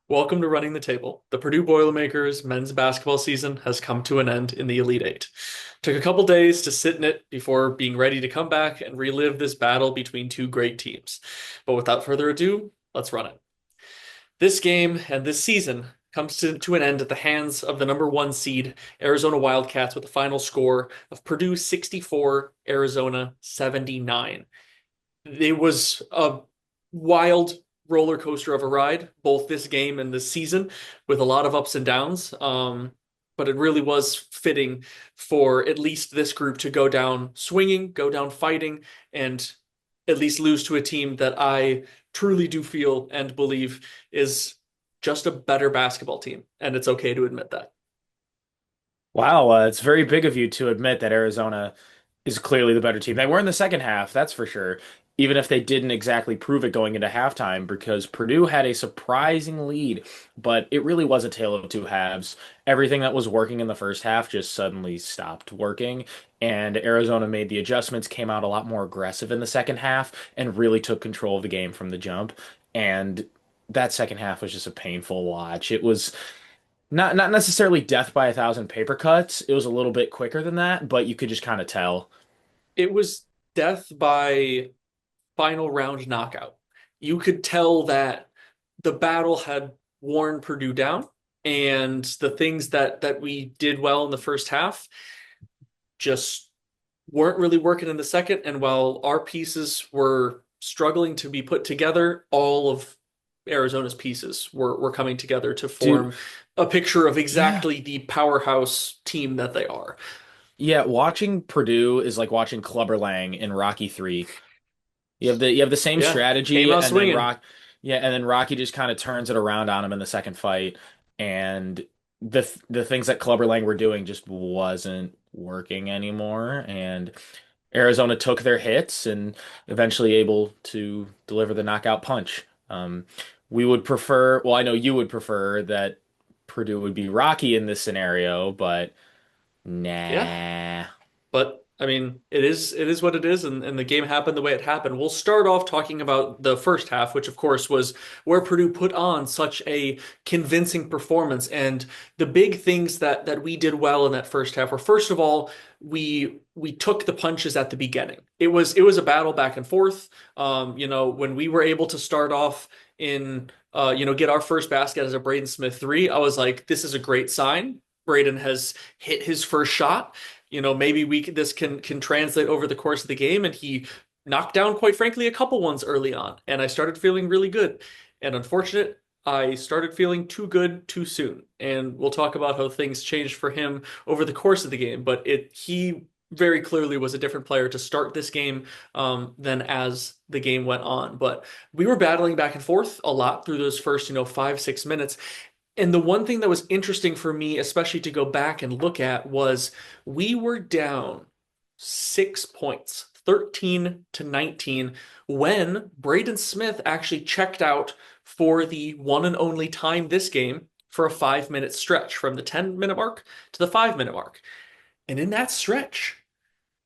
Welcome to Running the Table. The Purdue Boilermakers men's basketball season has come to an end in the Elite Eight. Took a couple days to sit in it before being ready to come back and relive this battle between two great teams. But without further ado, let's run it. This game and this season comes to an end at the hands of the number one seed, Arizona Wildcats, with a final score of Purdue 64, Arizona 79. It was a wild roller coaster of a ride, both this game and this season, with a lot of ups and downs. But it really was fitting for at least this group to go down swinging, go down fighting, and at least lose to a team that I truly do feel and believe is just a better basketball team. And it's okay to admit that. Wow, it's very big of you to admit that Arizona is clearly the better team. They were in the second half, that's for sure. Even if they didn't exactly prove it going into halftime, because Purdue had a surprising lead, but it really was a tale of two halves. Everything that was working in the first half just suddenly stopped working, and Arizona made the adjustments, came out a lot more aggressive in the second half, and really took control of the game from the jump. And that second half was just a painful watch. It was not necessarily death by a thousand paper cuts. It was a little bit quicker than that, but you could just kind of tell. It was death by final round knockout. You could tell that the battle had worn Purdue down, and the things that we did well in the first half just weren't really working in the second. And while our pieces were struggling to be put together, all of Arizona's pieces were coming together to Dude, form a picture of yeah. exactly the powerhouse team that they are. Yeah, watching Purdue is like watching Clubber Lang in Rocky 3. You have the same Yeah, came strategy out and then swinging. Rocky just kind of turns it around on him in the second fight, and the things that Clubber Lang were doing just wasn't working anymore, and Arizona took their hits and eventually able to deliver the knockout punch. We would prefer, well, I know you would prefer that Purdue would be Rocky in this scenario, but Yeah, nah. but I mean, it is what it is, and the game happened the way it happened. We'll start off talking about the first half, which of course was where Purdue put on such a convincing performance. And the big things that we did well in that first half were, first of all, we took the punches at the beginning. It was a battle back and forth. When we were able to start off get our first basket as a Braden Smith three, I was like, this is a great sign. Braden has hit his first shot. Maybe this can translate over the course of the game, and he knocked down, quite frankly, a couple ones early on, and I started feeling really good. And unfortunate, I started feeling too good too soon. And we'll talk about how things changed for him over the course of the game, but it he very clearly was a different player to start this game than as the game went on. But we were battling back and forth a lot through those first, 5, 6 minutes. And the one thing that was interesting for me, especially to go back and look at, was we were down 6 points, 13 to 19, when Braden Smith actually checked out for the one and only time this game for a 5 minute stretch from the 10-minute mark to the 5 minute mark. And in that stretch,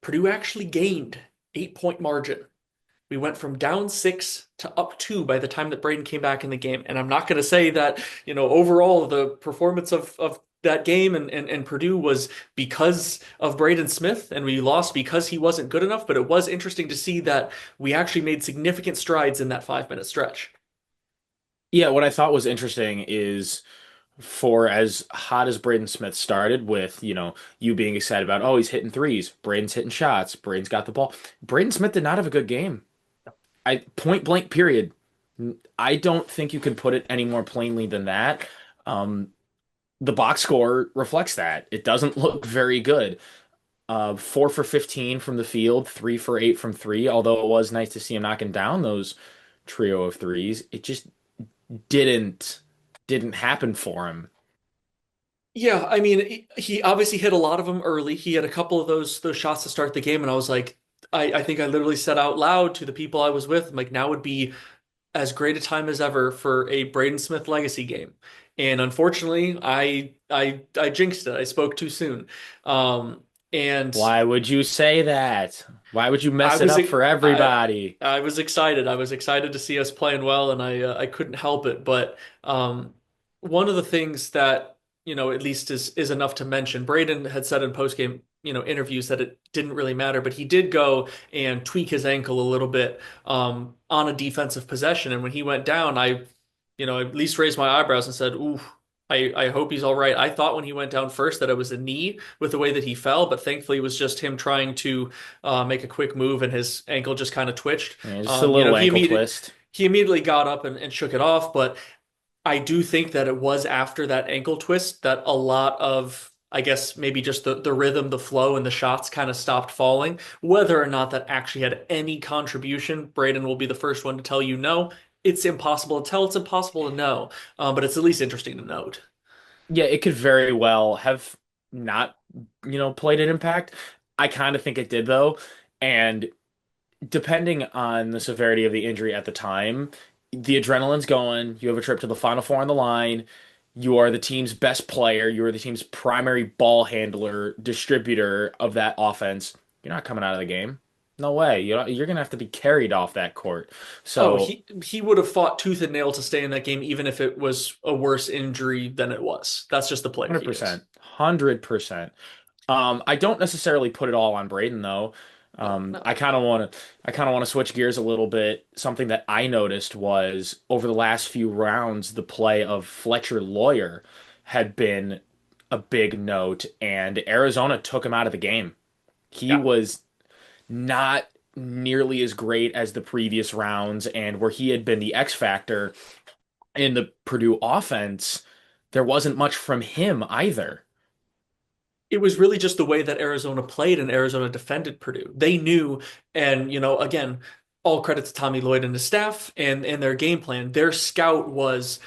Purdue actually gained 8 point margin. We went from down six to up two by the time that Braden came back in the game. And I'm not going to say that, overall the performance of that game and Purdue was because of Braden Smith and we lost because he wasn't good enough, but it was interesting to see that we actually made significant strides in that 5 minute stretch. Yeah, what I thought was interesting is for as hot as Braden Smith started with, you being excited about, oh, he's hitting threes, Braden's hitting shots, Braden's got the ball. Braden Smith did not have a good game. I point blank period. I don't think you could put it any more plainly than that. Um, the box score reflects that. It doesn't look very good. 4 for 15 from the field, 3 for 8 from three. Although it was nice to see him knocking down those trio of threes, it just didn't didn't happen for him. Yeah, I mean, he obviously hit a lot of them early. He had a couple of those shots to start the game, and I was like, I think I literally said out loud to the people I was with, I'm like, now would be as great a time as ever for a Braden Smith legacy game. And unfortunately, I jinxed it. I spoke too soon. Um, and Why would you say that? Why would you I mess it was up for I everybody? I was excited. I was excited to see us playing well, and I couldn't help it. But one of the things that, at least is enough to mention, Braden had said in postgame, interviews that it didn't really matter, but he did go and tweak his ankle a little bit on a defensive possession. And when he went down, I at least raised my eyebrows and said, "Ooh, I hope he's all right." I thought when he went down first that it was a knee with the way that he fell, but thankfully it was just him trying to make a quick move and his ankle just kind of twitched. Yeah, just a You know, little ankle twist. he immediately got up and shook it off, but I do think that it was after that ankle twist that a lot of, I guess, maybe just the rhythm, the flow, and the shots kind of stopped falling. Whether or not that actually had any contribution, Braden will be the first one to tell you no. It's impossible to tell. It's impossible to know. But it's at least interesting to note. Yeah, it could very well have not, played an impact. I kind of think it did though. And depending on the severity of the injury at the time, the adrenaline's going. You have a trip to the Final Four on the line. You are the team's best player. You are the team's primary ball handler, distributor of that offense. You're not coming out of the game. No way. You're gonna have to be carried off that court. Oh, So he would have fought tooth and nail to stay in that game, even if it was a worse injury than it was. That's just the player he is. 100%, 100%. I don't necessarily put it all on Braden though. No, Um, I no. kind of want to, I kind of want to switch gears a little bit. Something that I noticed was over the last few rounds, the play of Fletcher Lawyer had been a big note, and Arizona took him out of the game. He Yeah. was not nearly as great as the previous rounds, and where he had been the X factor in the Purdue offense, there wasn't much from him either. It was really just the way that Arizona played and Arizona defended Purdue. They knew, and again, all credit to Tommy Lloyd and his staff and their game plan. Their scout was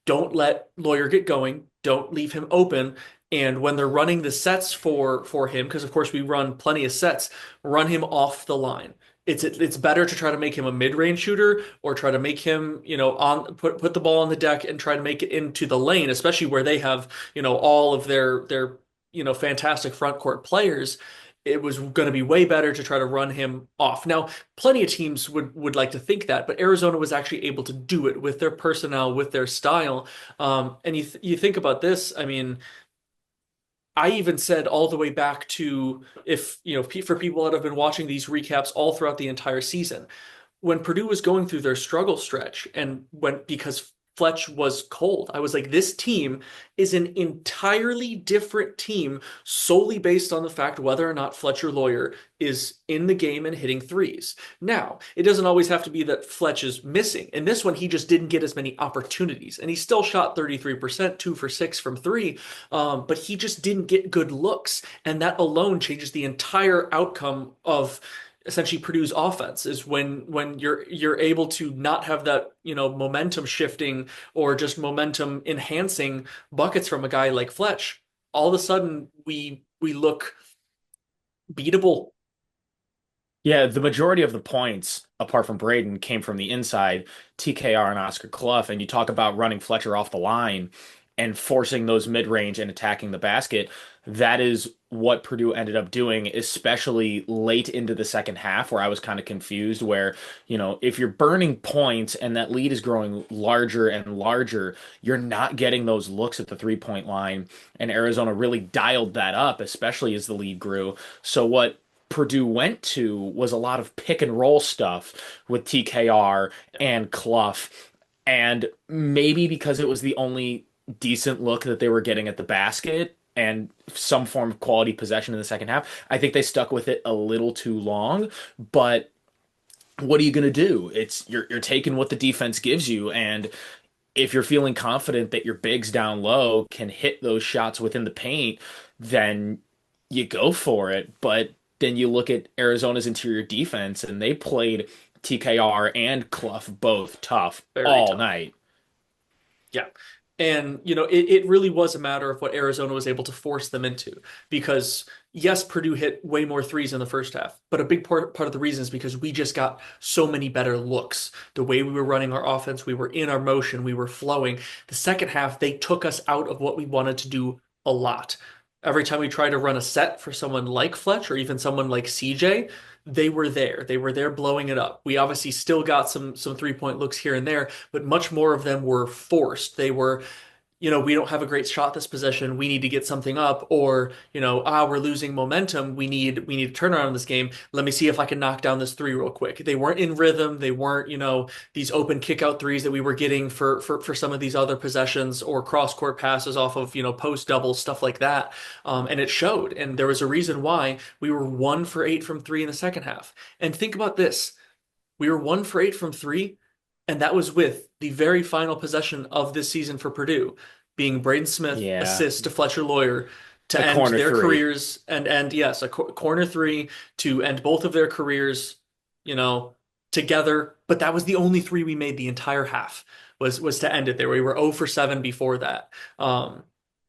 don't let Lawyer get going, don't leave him open. And when they're running the sets for him, because of course we run plenty of sets, run him off the line. It's better to try to make him a mid-range shooter or try to make him, on put the ball on the deck and try to make it into the lane, especially where they have, all of their fantastic front court players. It was going to be way better to try to run him off. Now, plenty of teams would like to think that, but Arizona was actually able to do it with their personnel, with their style. And you think about this, I mean, I even said all the way back to if, for people that have been watching these recaps all throughout the entire season, when Purdue was going through their struggle stretch and when because Fletch was cold, I was like, this team is an entirely different team solely based on the fact whether or not Fletcher Lawyer is in the game and hitting threes. Now, it doesn't always have to be that Fletch is missing. In this one, he just didn't get as many opportunities, and he still shot 33%, 2 for 6 from three, but he just didn't get good looks, and that alone changes the entire outcome of essentially Purdue's offense is when you're able to not have that momentum shifting or just momentum enhancing buckets from a guy like Fletch. All of a sudden we look beatable. Yeah, the majority of the points, apart from Braden, came from the inside, TKR and Oscar Clough. And you talk about running Fletcher off the line and forcing those mid-range and attacking the basket. That is what Purdue ended up doing, especially late into the second half, where I was kind of confused. Where, if you're burning points and that lead is growing larger and larger, you're not getting those looks at the three-point line. And Arizona really dialed that up, especially as the lead grew. So what Purdue went to was a lot of pick and roll stuff with TKR and Clough. And maybe because it was the only decent look that they were getting at the basket and some form of quality possession in the second half, I think they stuck with it a little too long. But what are you going to do? It's you're taking what the defense gives you, and if you're feeling confident that your bigs down low can hit those shots within the paint, then you go for it. But then you look at Arizona's interior defense, and they played TKR and Clough both tough Very all tough. night. Yeah. And, it really was a matter of what Arizona was able to force them into. Because, yes, Purdue hit way more threes in the first half, but a big part of the reason is because we just got so many better looks. The way we were running our offense, we were in our motion, we were flowing. The second half, they took us out of what we wanted to do a lot. Every time we tried to run a set for someone like Fletch or even someone like CJ, they were there. They were there blowing it up. We obviously still got some 3-point looks here and there, but much more of them were forced. They were we don't have a great shot this possession. We need to get something up, or, we're losing momentum. We need to turn around this game. Let me see if I can knock down this three real quick. They weren't in rhythm. They weren't, these open kick out threes that we were getting for some of these other possessions or cross court passes off of, post doubles, stuff like that. And it showed. And there was a reason why we were 1 for 8 from three in the second half. And think about this. We were 1 for 8 from three, and that was with the very final possession of this season for Purdue being Braden Smith Yeah, assist to Fletcher Loyer to a end corner their three. careers and yes, a corner three to end both of their careers, you know, together. But that was the only three we made the entire half was to end it there. We were 0 for 7 before that. Um,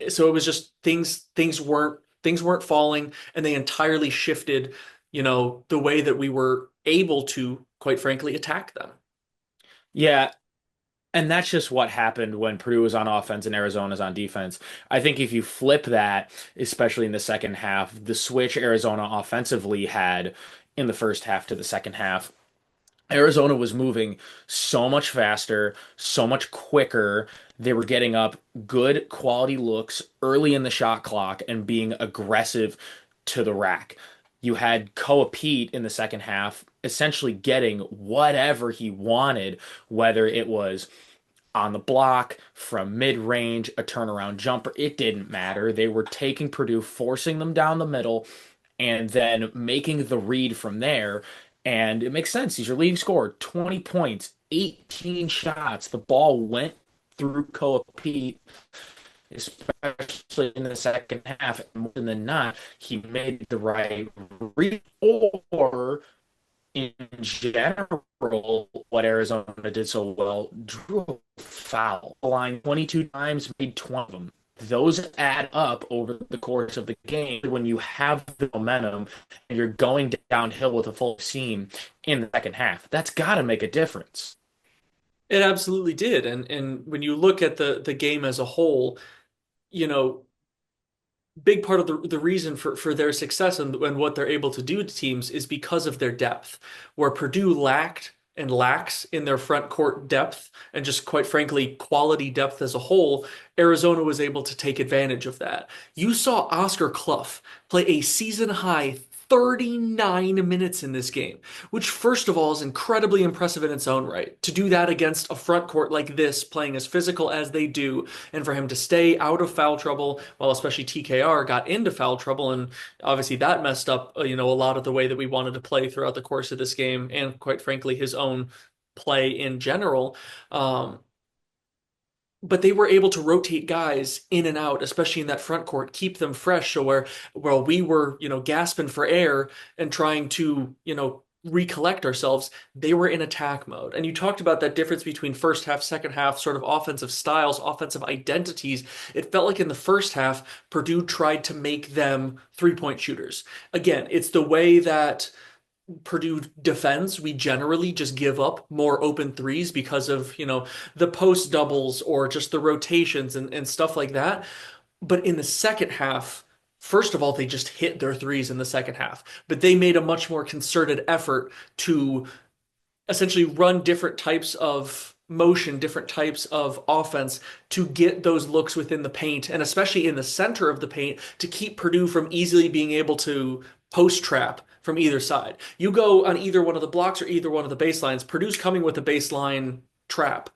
so it was just things weren't falling, and they entirely shifted, the way that we were able to, quite frankly, attack them. Yeah, and that's just what happened when Purdue was on offense and Arizona's on defense. I think if you flip that, especially in the second half, the switch Arizona offensively had in the first half to the second half, Arizona was moving so much faster, so much quicker. They were getting up good quality looks early in the shot clock and being aggressive to the rack. You had Koa Pete in the second half essentially getting whatever he wanted, whether it was on the block, from mid range, a turnaround jumper. It didn't matter. They were taking Purdue, forcing them down the middle, and then making the read from there. And it makes sense. He's your leading scorer, 20 points, 18 shots. The ball went through Koa Pete, especially in the second half. More than not, he made the right read. Or in general, what Arizona did so well, drew a foul. Line 22 times, made 20 of them. Those add up over the course of the game when you have the momentum and you're going downhill with a full steam in the second half. That's got to make a difference. It absolutely did. And when you look at the game as a whole, you know, big part of the reason for their success and what they're able to do to teams is because of their depth. Where Purdue lacked and lacks in their front court depth and just quite frankly quality depth as a whole, Arizona was able to take advantage of that. You saw Oscar Clough play a season high 39 minutes in this game, which first of all is incredibly impressive in its own right. To do that against a front court like this, playing as physical as they do, and for him to stay out of foul trouble, while especially TKR got into foul trouble, and obviously that messed up, a lot of the way that we wanted to play throughout the course of this game, and quite frankly, his own play in general. But they were able to rotate guys in and out, especially in that front court, keep them fresh. So where while we were, gasping for air and trying to, recollect ourselves, they were in attack mode. And you talked about that difference between first half, second half, sort of offensive styles, offensive identities. It felt like in the first half, Purdue tried to make them three-point shooters. Again, it's the way that Purdue defends, we generally just give up more open threes because of, the post doubles or just the rotations and stuff like that. But in the second half, first of all, they just hit their threes in the second half, but they made a much more concerted effort to essentially run different types of motion, different types of offense to get those looks within the paint, and especially in the center of the paint to keep Purdue from easily being able to post trap from either side. You go on either one of the blocks or either one of the baselines, Purdue's coming with a baseline trap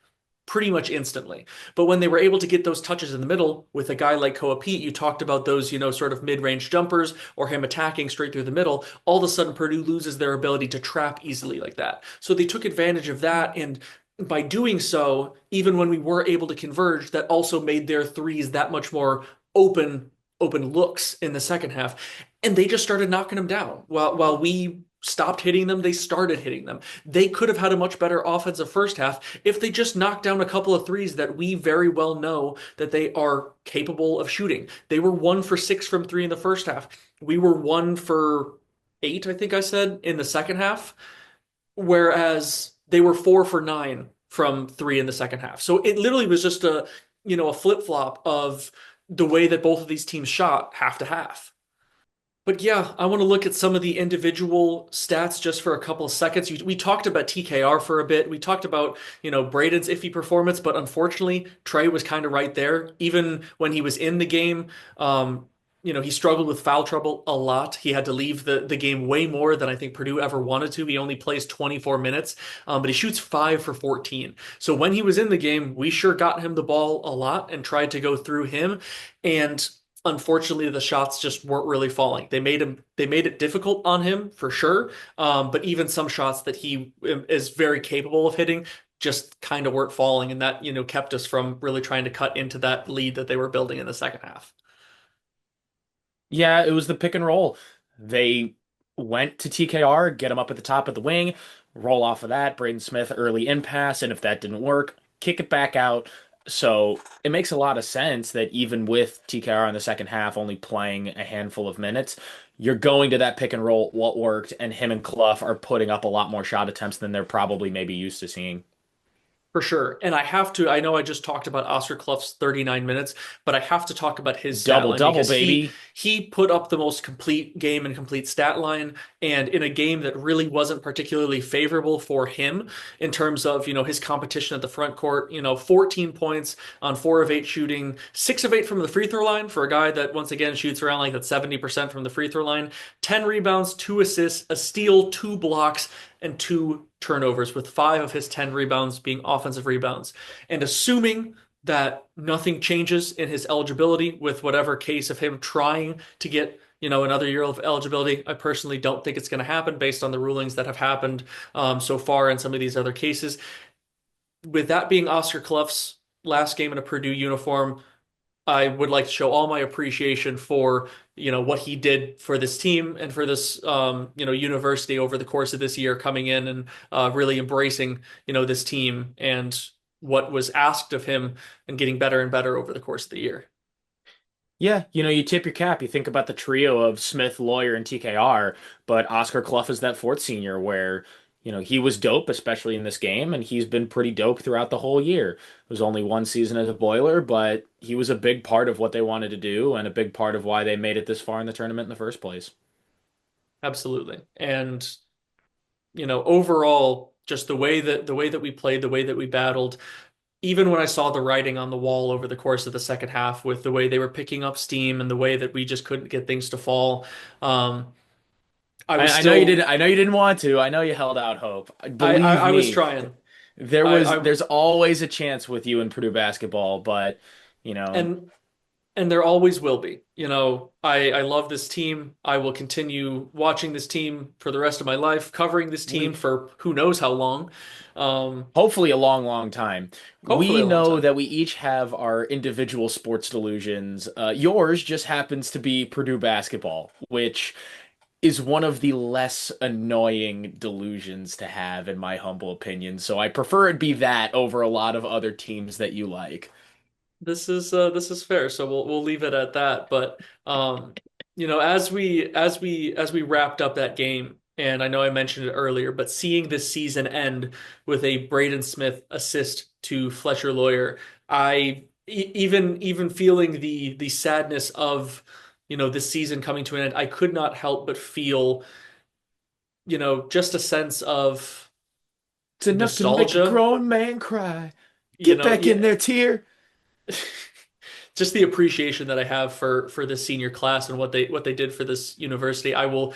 pretty much instantly. But when they were able to get those touches in the middle with a guy like Koa Pete, you talked about those, sort of mid-range jumpers or him attacking straight through the middle, all of a sudden Purdue loses their ability to trap easily like that. So they took advantage of that, and by doing so, even when we were able to converge, that also made their threes that much more open looks in the second half. And they just started knocking them down. While we stopped hitting them, they started hitting them. They could have had a much better offensive first half if they just knocked down a couple of threes that we very well know that they are capable of shooting. They were 1 for 6 from three in the first half. We were 1 for 8, I think I said, in the second half, whereas they were 4 for 9 from three in the second half. So it literally was just a flip flop of the way that both of these teams shot half to half. But yeah, I want to look at some of the individual stats just for a couple of seconds. We talked about TKR for a bit. We talked about, Braden's iffy performance, but unfortunately, Trey was kind of right there. Even when he was in the game, he struggled with foul trouble a lot. He had to leave the game way more than I think Purdue ever wanted to. He only plays 24 minutes, but he shoots 5 for 14. So when he was in the game, we sure got him the ball a lot and tried to go through him. And unfortunately, the shots just weren't really falling. They made it difficult on him for sure. But even some shots that he is very capable of hitting just kind of weren't falling, and that, kept us from really trying to cut into that lead that they were building in the second half. Yeah, it was the pick and roll. They went to TKR, get him up at the top of the wing, roll off of that, Braden Smith early in pass, and if that didn't work, kick it back out. So it makes a lot of sense that even with TKR in the second half only playing a handful of minutes, you're going to that pick and roll, what worked, and him and Clough are putting up a lot more shot attempts than they're probably maybe used to seeing. For sure. And I know I just talked about Oscar Clough's 39 minutes, but I have to talk about his stat Double line double, because he baby. he put up the most complete game and complete stat line, and in a game that really wasn't particularly favorable for him in terms of, his competition at the front court, 14 points on 4 of 8 shooting, 6 of 8 from the free throw line for a guy that once again shoots around like that 70% from the free throw line, 10 rebounds, 2 assists, a steal, 2 blocks, and 2 turnovers, with 5 of his 10 rebounds being offensive rebounds. And assuming that nothing changes in his eligibility with whatever case of him trying to get, another year of eligibility, I personally don't think it's going to happen based on the rulings that have happened so far in some of these other cases. With that being Oscar Clough's last game in a Purdue uniform, I would like to show all my appreciation for, what he did for this team and for this, university over the course of this year, coming in and really embracing, this team and what was asked of him and getting better and better over the course of the year. Yeah, you tip your cap. You think about the trio of Smith, Lawyer, and TKR, but Oscar Clough is that fourth senior where, he was dope, especially in this game, and he's been pretty dope throughout the whole year. It was only one season as a Boiler, but he was a big part of what they wanted to do and a big part of why they made it this far in the tournament in the first place. Absolutely. And, overall, just the way that we played, the way that we battled, even when I saw the writing on the wall over the course of the second half with the way they were picking up steam and the way that we just couldn't get things to fall, um, I was I know you didn't. still I know you didn't want to. I know you held out hope. Believe I was me, trying. I there's always a chance with you in Purdue basketball, but you know, and and there always will be. I love this team. I will continue watching this team for the rest of my life, covering this team we for who knows how long. Um, hopefully a long, long time. Hopefully We a long know time. that we each have our individual sports delusions. Yours just happens to be Purdue basketball, which is one of the less annoying delusions to have, in my humble opinion. So I prefer it be that over a lot of other teams that you like. This is fair, so we'll leave it at that. But as we wrapped up that game, and I know I mentioned it earlier, but seeing this season end with a Braden Smith assist to Fletcher Lawyer, even feeling the sadness of, this season coming to an end, I could not help but feel, just a sense of It's enough to make a nostalgia. grown man cry. You Get know, back in yeah, there, tear. just the appreciation that I have for this senior class and what they did for this university. I will,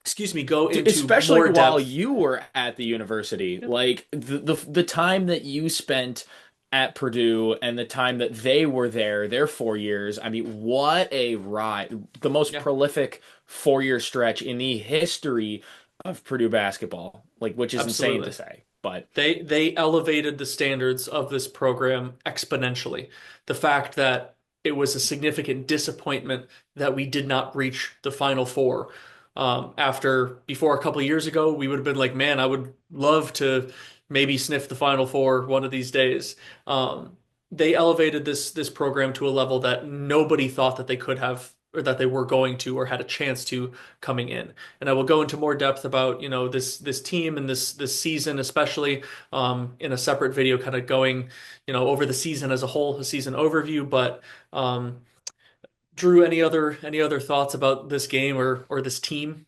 excuse me, go into Especially more while depth. you were at the university, Yeah, like the time that you spent at Purdue and the time that they were there, their 4 years. I mean, what a ride. The most yeah, prolific 4 year stretch in the history of Purdue basketball, like which is insane to absolutely. say. But They elevated the standards of this program exponentially. The fact that it was a significant disappointment that we did not reach the Final Four. Before a couple of years ago, we would have been like, man, I would love to maybe sniff the Final Four one of these days. They elevated this program to a level that nobody thought that they could have, or that they were going to, or had a chance to, coming in. And I will go into more depth about, this team and this season, especially in a separate video, kind of going, over the season as a whole, the season overview. But Drew, any other thoughts about this game or this team?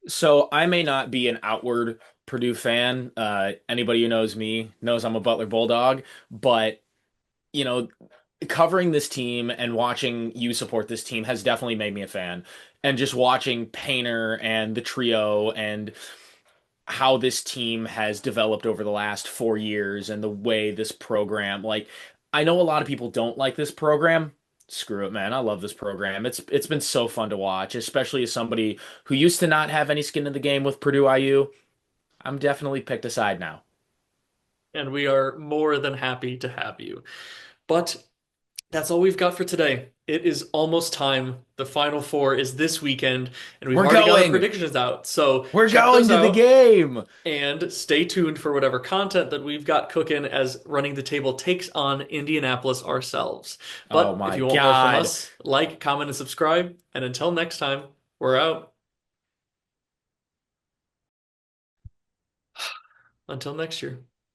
So I may not be an outward Purdue fan. Anybody who knows me knows I'm a Butler Bulldog, but you know, covering this team and watching you support this team has definitely made me a fan. And just watching Painter and the trio and how this team has developed over the last 4 years and the way this program, like, I know a lot of people don't like this program. Screw it, man. I love this program. It's been so fun to watch, especially as somebody who used to not have any skin in the game with Purdue IU. I'm definitely picked a side now. And we are more than happy to have you. But that's all we've got for today. It is almost time. The Final Four is this weekend, and we've We're already got our going. predictions out. So We're check going those to the out game. and stay tuned for whatever content that we've got cooking as Running the Table takes on Indianapolis ourselves. Oh But if my you want more from God. us, like, comment, and subscribe. And until next time, we're out. Until next year.